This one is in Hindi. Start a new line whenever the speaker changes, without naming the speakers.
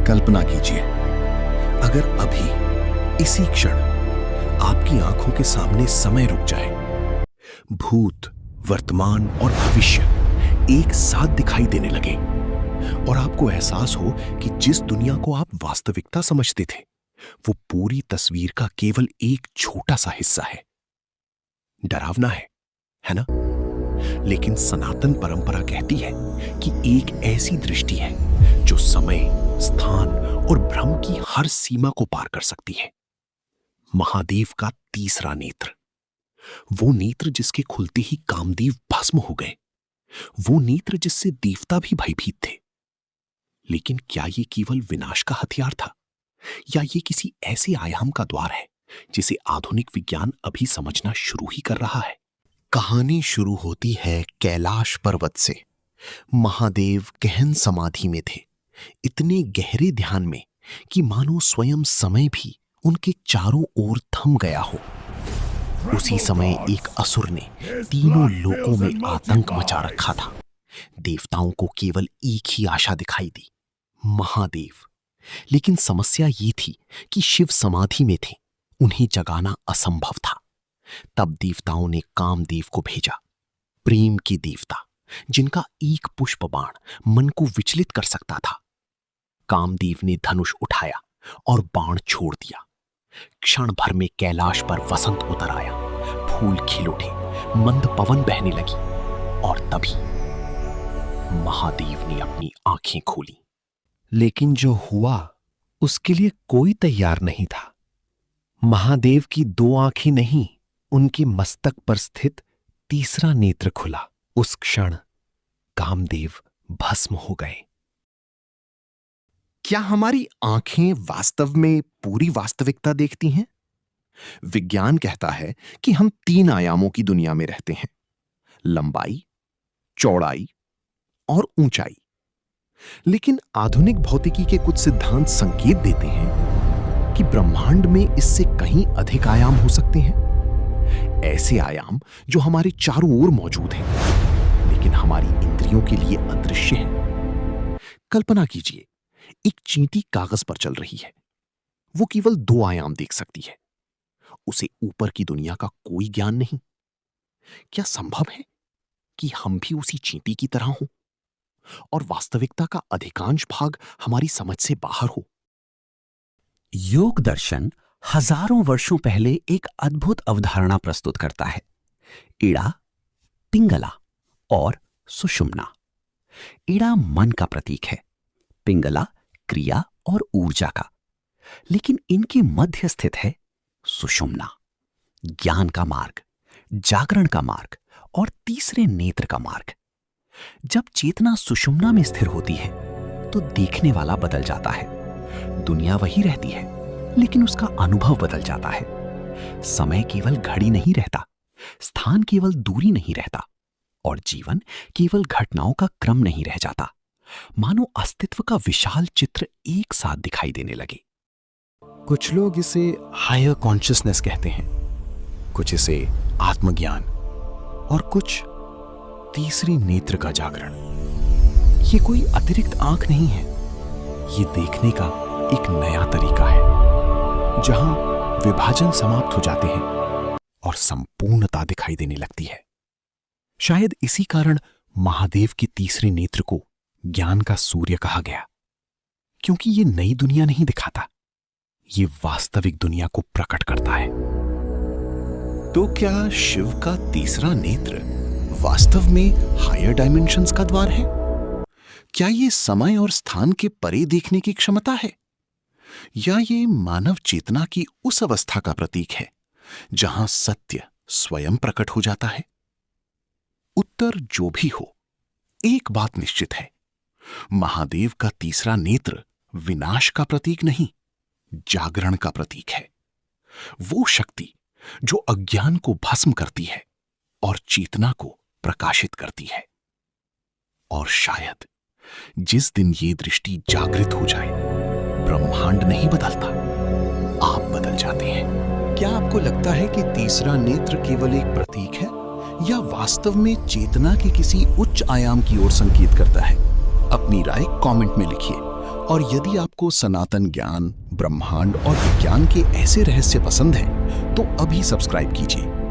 कल्पना कीजिए, अगर अभी इसी क्षण आपकी आंखों के सामने समय रुक जाए, भूत, वर्तमान और भविष्य एक साथ दिखाई देने लगे और आपको एहसास हो कि जिस दुनिया को आप वास्तविकता समझते थे, वो पूरी तस्वीर का केवल एक छोटा सा हिस्सा है। डरावना है ना? लेकिन सनातन परंपरा कहती है कि एक ऐसी दृष्टि है जो समय, स्थान और भ्रम की हर सीमा को पार कर सकती है। महादेव का तीसरा नेत्र, वो नेत्र जिसके खुलते ही कामदेव भस्म हो गए, वो नेत्र जिससे देवता भी भयभीत थे। लेकिन क्या ये केवल विनाश का हथियार था, या ये किसी ऐसे आयाम का द्वार है जिसे आधुनिक विज्ञान अभी समझना शुरू ही कर रहा है? कहानी शुरू होती है कैलाश पर्वत से। महादेव गहन समाधि में थे, इतने गहरे ध्यान में कि मानो स्वयं समय भी उनके चारों ओर थम गया हो। उसी समय एक असुर ने तीनों लोकों में आतंक मचा रखा था। देवताओं को केवल एक ही आशा दिखाई दी, महादेव। लेकिन समस्या ये थी कि शिव समाधि में थे, उन्हें जगाना असंभव था। तब देवताओं ने कामदेव को भेजा, प्रेम के देवता, जिनका एक पुष्प बाण मन को विचलित कर सकता था। कामदेव ने धनुष उठाया और बाण छोड़ दिया। क्षण भर में कैलाश पर वसंत उतर आया, फूल खिल उठे, मंद पवन बहने लगी, और तभी महादेव ने अपनी आंखें खोली। लेकिन जो हुआ उसके लिए कोई तैयार नहीं था। महादेव की दो आंखें नहीं, उनके मस्तक पर स्थित तीसरा नेत्र खुला। उस क्षण कामदेव भस्म हो गए। क्या हमारी आंखें वास्तव में पूरी वास्तविकता देखती हैं? विज्ञान कहता है कि हम 3 आयामों की दुनिया में रहते हैं, लंबाई, चौड़ाई और ऊंचाई। लेकिन आधुनिक भौतिकी के कुछ सिद्धांत संकेत देते हैं कि ब्रह्मांड में इससे कहीं अधिक आयाम हो सकते हैं। ऐसे आयाम जो हमारे चारों ओर मौजूद हैं, लेकिन हमारी इंद्रियों के लिए अदृश्य हैं। कल्पना कीजिए, एक चींटी कागज पर चल रही है। वो केवल 2 आयाम देख सकती है। उसे ऊपर की दुनिया का कोई ज्ञान नहीं। क्या संभव है कि हम भी उसी चींटी की तरह हों और वास्तविकता का अधिकांश भाग हमारी समझ से बाहर हो?
योग दर्शन हजारों वर्षों पहले एक अद्भुत अवधारणा प्रस्तुत करता है, इड़ा, पिंगला और सुषुम्ना। इड़ा मन का प्रतीक है, पिंगला क्रिया और ऊर्जा का, लेकिन इनके मध्य स्थित है सुषुम्ना, ज्ञान का मार्ग, जागरण का मार्ग और तीसरे नेत्र का मार्ग। जब चेतना सुषुम्ना में स्थिर होती है तो देखने वाला बदल जाता है। दुनिया वही रहती है, लेकिन उसका अनुभव बदल जाता है। समय केवल घड़ी नहीं रहता, स्थान केवल दूरी नहीं रहता, और जीवन केवल घटनाओं का क्रम नहीं रह जाता। मानो अस्तित्व का विशाल चित्र एक साथ दिखाई देने लगे।
कुछ लोग इसे हायर कॉन्शियसनेस कहते हैं, कुछ इसे आत्मज्ञान, और कुछ तीसरी नेत्र का जागरण। ये कोई अतिरिक्त आंख नहीं है, ये देखने का एक नया तरीका है, जहां विभाजन समाप्त हो जाते हैं और संपूर्णता दिखाई देने लगती है। शायद इसी कारण महादेव के तीसरे नेत्र को ज्ञान का सूर्य कहा गया, क्योंकि ये नई दुनिया नहीं दिखाता, ये वास्तविक दुनिया को प्रकट करता है। तो क्या शिव का तीसरा नेत्र वास्तव में हायर डायमेंशंस का द्वार है? क्या ये समय और स्थान के परे देखने की क्षमता है, या ये मानव चेतना की उस अवस्था का प्रतीक है जहां सत्य स्वयं प्रकट हो जाता है? उत्तर जो भी हो, एक बात निश्चित है, महादेव का तीसरा नेत्र विनाश का प्रतीक नहीं, जागरण का प्रतीक है। वो शक्ति जो अज्ञान को भस्म करती है और चेतना को प्रकाशित करती है। और शायद जिस दिन ये दृष्टि जागृत हो जाए, ब्रह्मांड नहीं बदलता, आप बदल जाते हैं। क्या आपको लगता है कि तीसरा नेत्र केवल एक प्रतीक है, या वास्तव में चेतना के किसी उच्च आयाम की ओर संकेत करता है? अपनी राय कमेंट में लिखिए और यदि आपको सनातन ज्ञान, ब्रह्मांड और विज्ञान के ऐसे रहस्य पसंद हैं, तो अभी सब्सक्राइब कीजिए